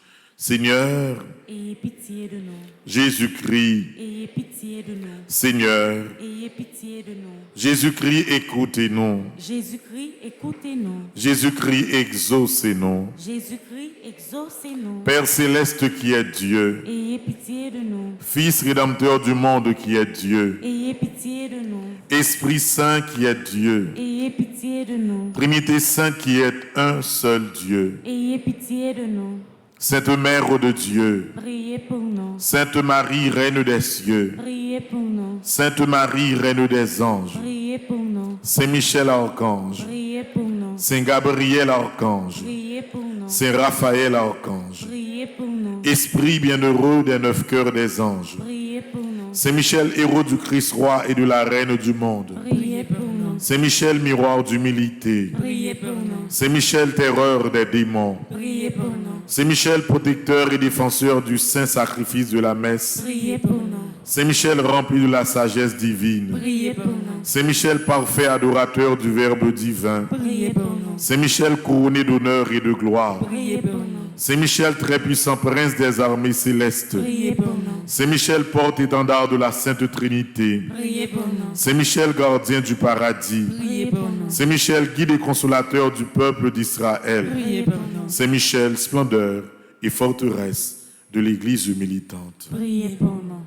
Seigneur, ayez pitié de nous. Jésus-Christ, Ayez pitié de nous. Seigneur, Ayez pitié de nous. Jésus-Christ, écoutez-nous. Jésus-Christ, écoutez-nous. Jésus-Christ, exaucez-nous. Jésus-Christ, exaucez-nous. Père céleste qui est Dieu, Ayez pitié de nous. Fils rédempteur du monde qui est Dieu, Ayez pitié de nous. Esprit Saint qui est Dieu, Ayez pitié de nous. Trinité Sainte qui est un seul Dieu, Ayez pitié de nous. Sainte Mère de Dieu, Priez pour nous. Sainte Marie, Reine des cieux, Priez pour nous. Sainte Marie, Reine des anges, Priez pour nous. Saint Michel Archange, Priez pour nous. Saint Gabriel Archange, Priez pour nous. Saint Raphaël Archange, Priez pour nous. Esprit bienheureux des 9 cœurs des anges, Priez pour nous. Saint Michel, héros du Christ roi et de la Reine du monde, Priez pour nous. Saint Michel, miroir d'humilité, Priez pour nous. Saint Michel, terreur des démons, Priez pour nous. Saint Michel, protecteur et défenseur du saint sacrifice de la messe, Priez pour nous. Saint Michel, rempli de la sagesse divine, Priez pour nous. Saint Michel, parfait adorateur du Verbe divin, Priez pour nous. Saint Michel, couronné d'honneur et de gloire, Priez pour nous. Saint Michel, très puissant prince des armées célestes, Priez pour nous. Saint Michel, porte-étendard de la Sainte Trinité, Priez pour nous. Saint Michel, gardien du paradis, Priez pour nous. Saint Michel, guide et consolateur du peuple d'Israël, Priez pour nous. Saint Michel, splendeur et forteresse de l'Église militante. Priez pour nous.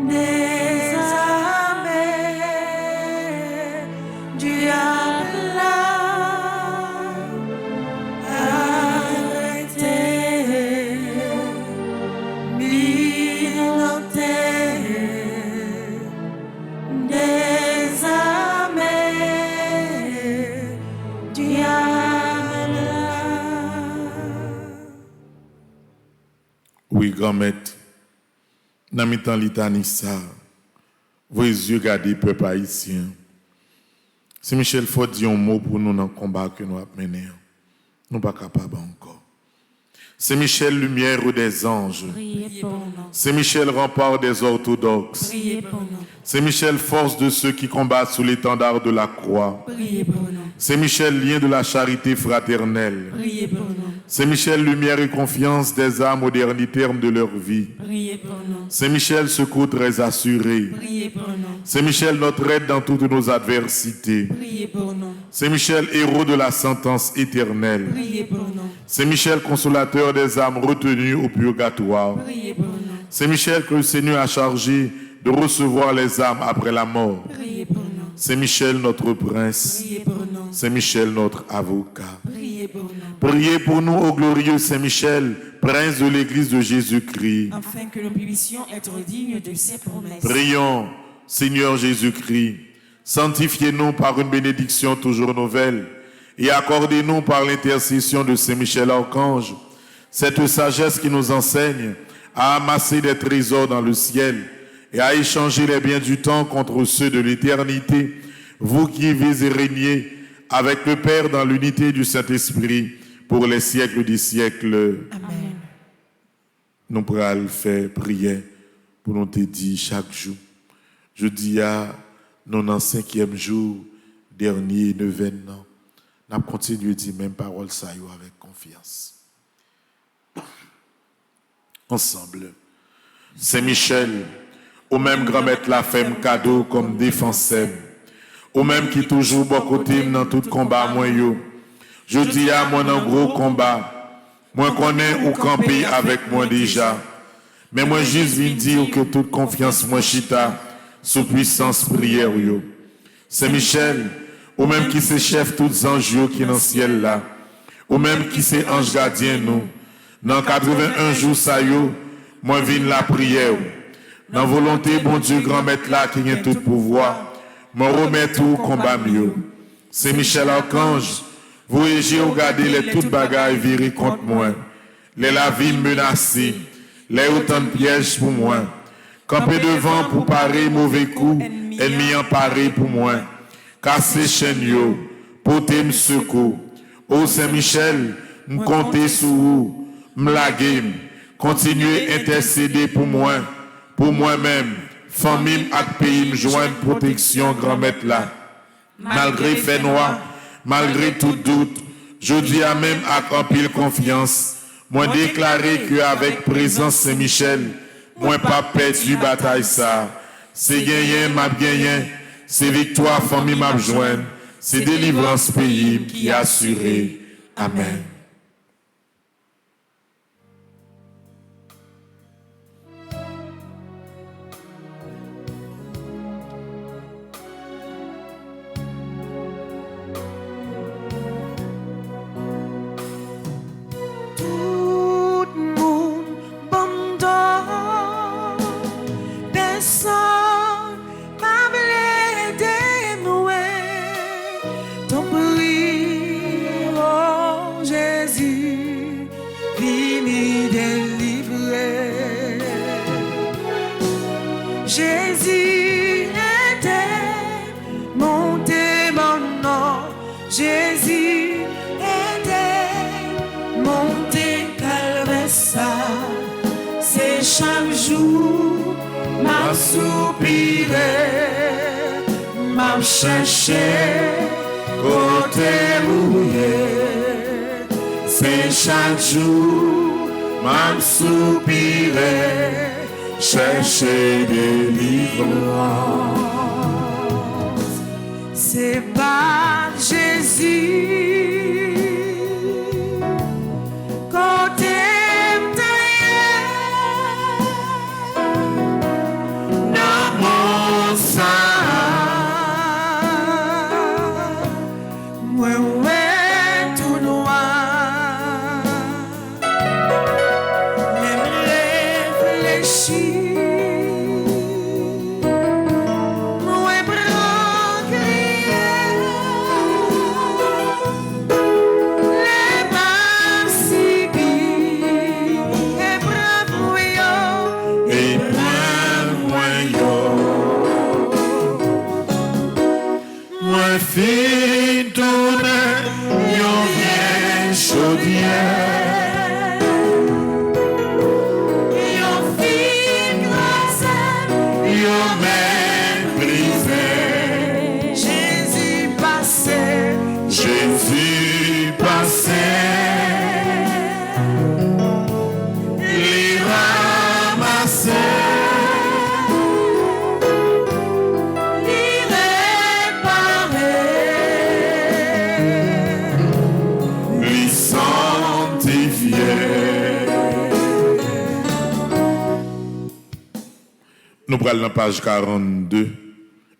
Des armées du diable, arrêtez, militez, des armées du diable. Oui, grand-maître. Dans mes temps litanie ça, vos yeux gardez peuple haïtien. Si Michel faut dire un mot pour nous dans le combat que nous avons mené, nous ne sommes pas capables encore. C'est Michel, lumière des anges. Priez pour nous. C'est Michel, rempart des orthodoxes. Priez pour nous. C'est Michel, force de ceux qui combattent sous l'étendard de la croix. Priez pour nous. C'est Michel, lien de la charité fraternelle. Priez pour nous. C'est Michel, lumière et confiance des âmes au dernier terme de leur vie. Priez pour nous. C'est Michel, secours très assuré. Priez pour nous. C'est Michel, notre aide dans toutes nos adversités. Priez pour nous. C'est Michel, héros de la sentence éternelle. Priez pour nous. C'est Michel, consolateur des âmes retenues au purgatoire. Priez pour nous. C'est Michel que le Seigneur a chargé de recevoir les âmes après la mort. Priez pour nous. C'est Michel, notre prince. Priez pour nous. C'est Michel, notre avocat. Priez pour nous. Priez pour nous, ô glorieux Saint Michel, prince de l'Église de Jésus-Christ. Afin que nous puissions être dignes de ses promesses. Prions, Seigneur Jésus-Christ, sanctifiez-nous par une bénédiction toujours nouvelle et accordez-nous par l'intercession de Saint Michel Archange cette sagesse qui nous enseigne à amasser des trésors dans le ciel et à échanger les biens du temps contre ceux de l'éternité, vous qui vivez et régnez avec le Père dans l'unité du Saint-Esprit pour les siècles des siècles. Amen. Nous pourrons faire prière pour nous te dire chaque jour. Je dis à nous dans le 5e jour, dernier, 9e an, nous continuons à dire même parole ça avec confiance. Ensemble. Saint Michel, au même grand maître la femme cadeau comme défenseur. ou même qui toujours bon côté dans tout combat moi yo. Je dis à moi un gros combat, moi connais ou camper avec moi déjà. Mais moi juste viens dire que toute confiance moi chita sous puissance prière yo. C'est Michel, ou même qui c'est chef tous anges qui dans le ciel là, ou même qui c'est ange gardien nous. Dans 81 jours ça yo, moi viens la prière. Dans volonté bon Dieu grand maître là qui a tout pouvoir, moi remets tout combat mieux. C'est Michel Archange, vous j'ai regardé les toutes bagailles virées contre moi. Les la vie menacée, les autant de pièges pour moi. Camper devant pour parer mauvais coup, ennemi emparé pour moi. Casser chaîne yo, porter me secours. Oh Saint-Michel, me compter sur vous, me laguer, continuer intercéder pour moi, pour moi-même, famille et pays me joindre protection grand maître là. Malgré fait noir, malgré tout doute, je dis à même à pile confiance, moi déclarer que avec présence Saint-Michel, moi pas perdu bataille ça. C'est gagné, m'a gagné, c'est victoire famille m'a joindre, c'est délivrance pays qui est assuré. Amen. Jésus était monté maintenant. Jésus était monté calme ça. C'est chaque jour m'a soupiré, m'a cherché côté mouillé. C'est chaque jour m'a soupiré, chercher délivrance. C'est par Jésus côté dans mon sang. Ouais, tout noir. Même réfléchir. Fin tourner, yon vient chaudière. Yon fin grâce, yon même brisé. Jésus passé, Jésus passé. Les ramassé. Nous prenons la page 42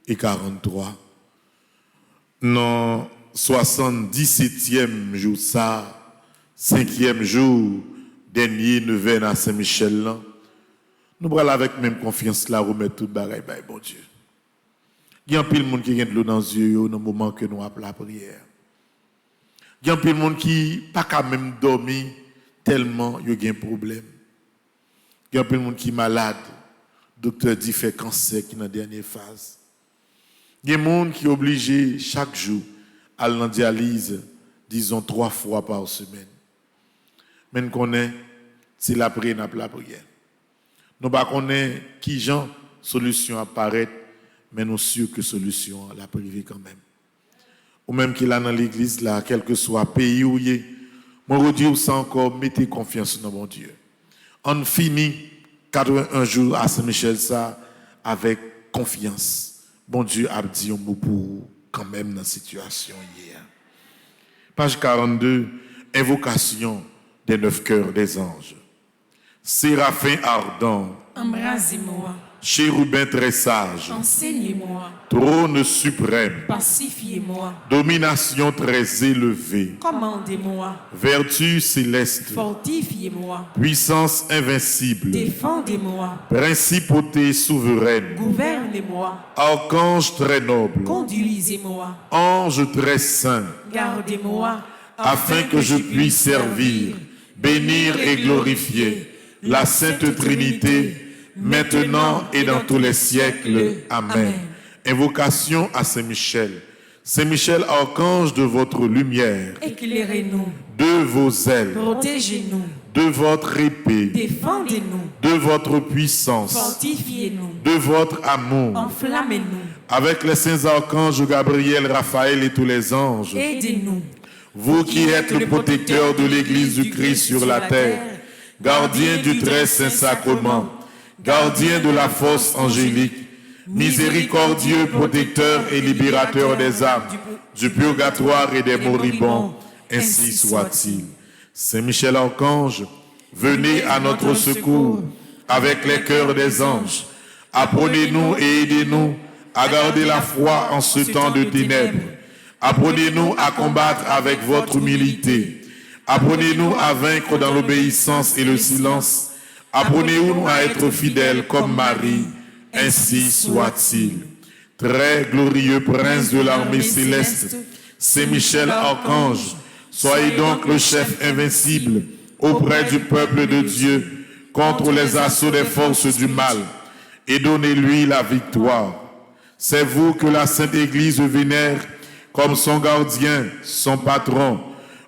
et 43. Non, 77e jour, ça, 5e jour, dernier, 9e à Saint-Michel. Nous prenons avec même confiance là, remettre tout le bagaille, bon Dieu. Il y a un peu de monde qui a de l'eau dans les yeux dans le moment que nous appelons la prière. Il y a un peu de monde qui n'a pas même dormi tellement il y a un problème. Il y a un peu de monde qui est malade. Docteur dit fait cancer qui est dans la dernière phase. Il y a des gens qui sont obligés chaque jour à aller en dialyse, disons 3 fois par semaine. Mais nous connaissons, c'est la prière, n'a pas la prière. Nous ne connaissons pas qui genre solution apparaît, mais nous sommes sûrs que solution la prière quand même. Ou même qu'il a dans l'église là, quel que soit le pays où il est, moi je dis ça encore, mettez confiance dans mon Dieu. On finit 81 jours à Saint-Michel ça avec confiance. Bon Dieu a dit un mot pour vous. quand même dans la situation hier. Page 42, invocation des 9 cœurs des anges. Séraphin ardent, Embrasez-moi, chérubin très sage, enseignez-moi, trône suprême, pacifiez-moi, domination très élevée, commandez-moi, vertu céleste, fortifiez-moi, puissance invincible, défendez-moi, principauté souveraine, gouvernez-moi, archange très noble, conduisez-moi, ange très saint, gardez-moi, afin que je puisse servir, bénir et glorifier la Sainte Trinité, maintenant et dans tous les siècles. Amen. Invocation à Saint Michel. Saint Michel, archange de votre lumière, éclairez-nous, de vos ailes, protégez-nous, de votre épée, défendez-nous, de votre puissance, fortifiez-nous, de votre amour, enflammez-nous, avec les saints archanges Gabriel, Raphaël et tous les anges, aidez-nous, vous qui êtes le protecteur de l'Église du Christ sur la terre, gardien du très saint sacrement, gardien de la force angélique, miséricordieux protecteur et libérateur des âmes, du purgatoire et des moribonds, ainsi soit-il. Saint Michel Archange, venez à notre secours avec les cœurs des anges. Apprenez-nous et aidez-nous à garder la foi en ce temps de ténèbres. Apprenez-nous à combattre avec votre humilité. Apprenez-nous à vaincre dans l'obéissance et le silence. Apprenez-nous à être fidèles comme Marie. Ainsi soit-il. Très glorieux prince de l'armée céleste, Saint Michel Archange, soyez donc le chef invincible auprès du peuple de Dieu contre les assauts des forces du mal et donnez-lui la victoire. C'est vous que la Sainte Église vénère comme son gardien, son patron,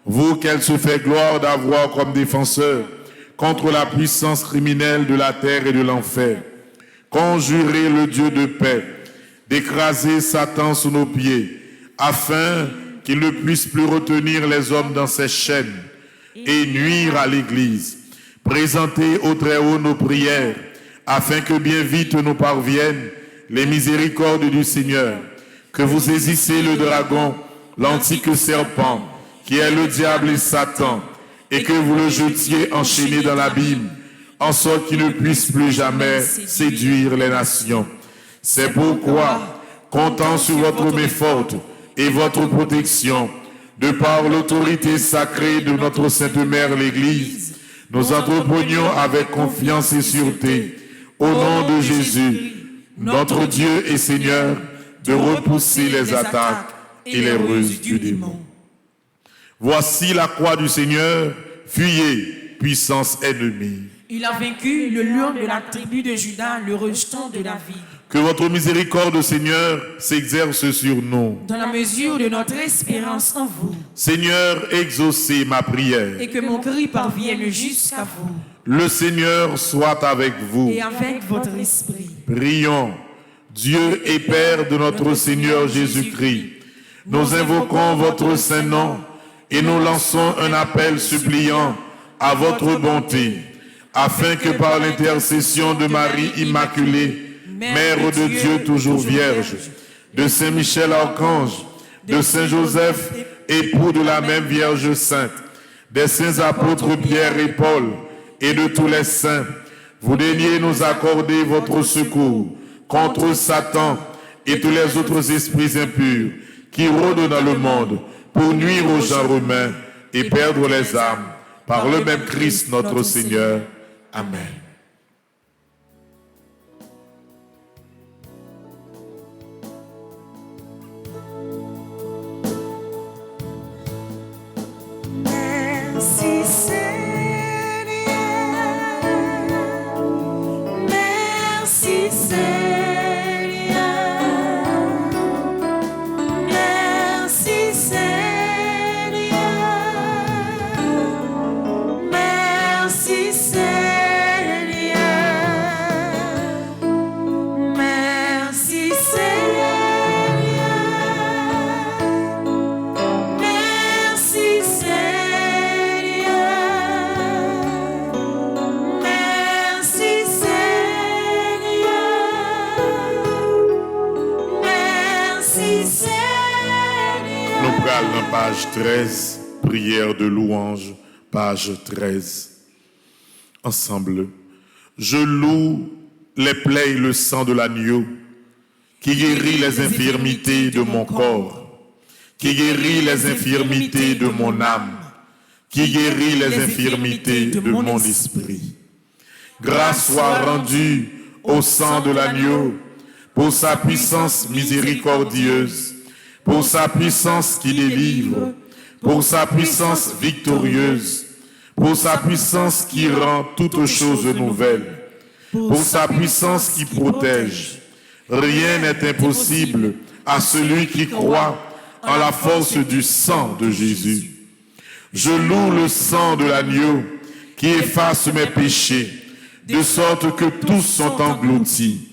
vous qu'elle se fait gloire d'avoir comme défenseur contre la puissance criminelle de la terre et de l'enfer. Conjurez le Dieu de paix d'écraser Satan sous nos pieds, afin qu'il ne puisse plus retenir les hommes dans ses chaînes et nuire à l'Église. Présentez au Très-Haut nos prières, afin que bien vite nous parviennent les miséricordes du Seigneur. Que vous saisissez le dragon, l'antique serpent, qui est le diable et Satan, et que vous le jetiez enchaîné dans l'abîme, en sorte qu'il ne puisse plus jamais séduire les nations. C'est pourquoi, comptant sur votre main forte et votre protection, de par l'autorité sacrée de notre Sainte Mère l'Église, nous entreprenions avec confiance et sûreté, au nom de Jésus, notre Dieu et Seigneur, de repousser les attaques et les ruses du démon. Voici la croix du Seigneur, fuyez, puissance ennemie. Il a vaincu le lion de la tribu de Juda, le rejeton de David. Que votre miséricorde, Seigneur, s'exerce sur nous. Dans la mesure de notre espérance en vous. Seigneur, exaucez ma prière. Et que mon cri parvienne jusqu'à vous. Le Seigneur soit avec vous. Et avec votre esprit. Prions. Dieu et Père de notre Seigneur Jésus-Christ, nous invoquons votre saint nom et nous lançons un appel suppliant à votre bonté, afin que par l'intercession de Marie Immaculée, Mère de Dieu toujours vierge, de Saint Michel Archange, de Saint Joseph, époux de la même Vierge Sainte, des saints apôtres Pierre et Paul, et de tous les saints, vous daigniez nous accorder votre secours contre Satan et tous les autres esprits impurs qui rôdent dans le monde pour nuire aux gens romains et perdre les âmes par le même Christ notre Seigneur. Amen. Merci Seigneur, merci Seigneur, merci Seigneur, merci Seigneur, merci Seigneur, merci Seigneur. page 13, prière de louange, page 13. Ensemble, je loue les plaies et le sang de l'agneau qui guérit les infirmités de mon corps, qui guérit les infirmités de mon âme, qui guérit les infirmités de mon esprit. Grâce soit rendue au sang de l'agneau pour sa puissance miséricordieuse, pour sa puissance qui délivre, pour sa puissance victorieuse, pour sa puissance qui rend toutes choses nouvelles, pour sa puissance qui protège. Rien n'est impossible à celui qui croit en la force du sang de Jésus. Je loue le sang de l'agneau qui efface mes péchés, de sorte que tous sont engloutis,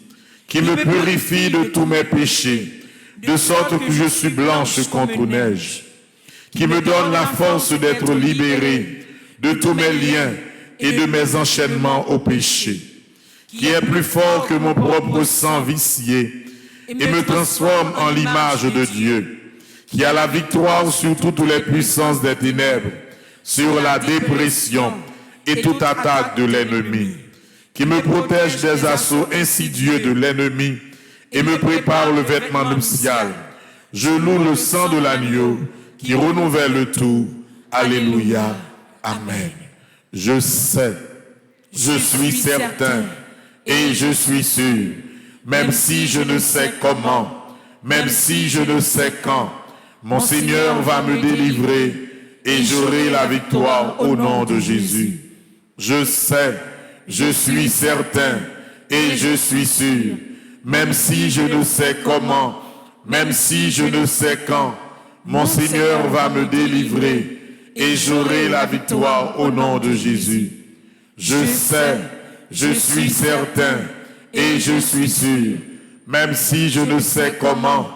qui me purifie de tous mes péchés, de sorte que je suis blanche contre neige, qui me donne la force d'être libéré de tous mes liens et de mes enchaînements au péché, qui est plus fort que mon propre sang vicié et me transforme en l'image de Dieu, qui a la victoire sur toutes les puissances des ténèbres, sur la dépression et toute attaque de l'ennemi, qui me protège des assauts insidieux de l'ennemi et me prépare le vêtement nuptial. Je loue le sang de l'agneau qui renouvelle tout. Alléluia. Amen. Je sais, je suis certain et je suis sûr, même si je ne sais comment, même si je ne sais quand, mon Seigneur va me délivrer et j'aurai la victoire au nom de Jésus. Je sais, je suis certain et je suis sûr, même si je ne sais comment, même si je ne sais quand, mon Seigneur va me délivrer et j'aurai la victoire au nom de Jésus. Je sais, je suis certain et je suis sûr, même si je ne sais comment,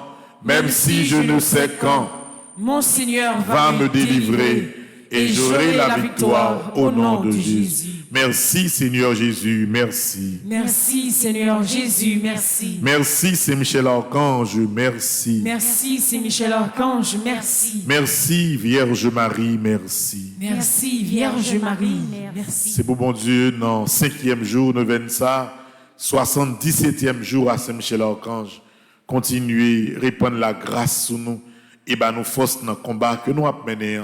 même si je ne sais quand, Mon Seigneur va me délivrer et j'aurai la victoire au nom de Jésus. Merci Seigneur Jésus, merci. Merci Seigneur Jésus, merci. Merci Saint-Michel Archange, merci. Merci Saint-Michel Archange, merci. Merci Vierge Marie, merci. Merci Vierge Marie, merci. C'est pour bon Dieu, dans 5e jour, nous venons ça, 77e jour à Saint-Michel Archange. Continuez, répandre la grâce sur nous et nous force dans le combat que nous avons mené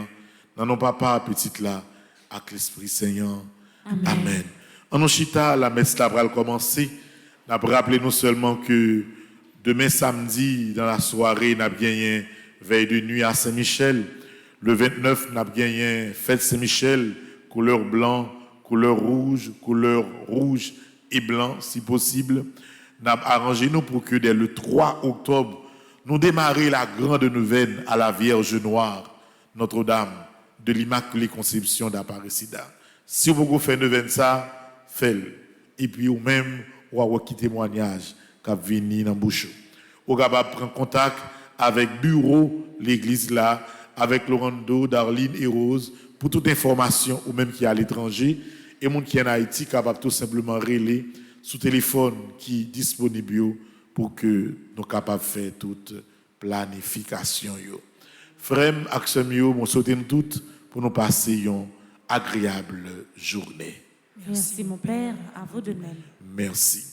dans nos papas petites là, avec l'Esprit Seigneur. Amen. En Oshita, la messe va commencer. Nous avons rappelé nous seulement que demain samedi, dans la soirée, nous avons gagné veille de nuit à Saint-Michel. Le 29, nous avons gagné fête Saint-Michel, couleur blanc, couleur rouge et blanc, si possible. Nous avons arrangé nous pour que dès le 3 octobre, nous démarrions la grande neuvaine à la Vierge Noire, Notre-Dame de l'Immaculée Conception d'Aparecida. Si vous voulez faire neuvaine ça, faites-le. Et puis ou même, vous avez un petit témoignage qui a venu dans bouche. Vous pouvez prendre contact avec bureau l'église là, avec Laurando, Darlene et Rose pour toute information ou même qui est à l'étranger et monde qui est en Haïti capable tout simplement relayer sous téléphone qui est disponible pour que nous capables de faire toute planification yo. Frère action yo, mon souhaite nous toutes pour nous passer une agréable journée. Merci mon Père, à vous de même. Merci.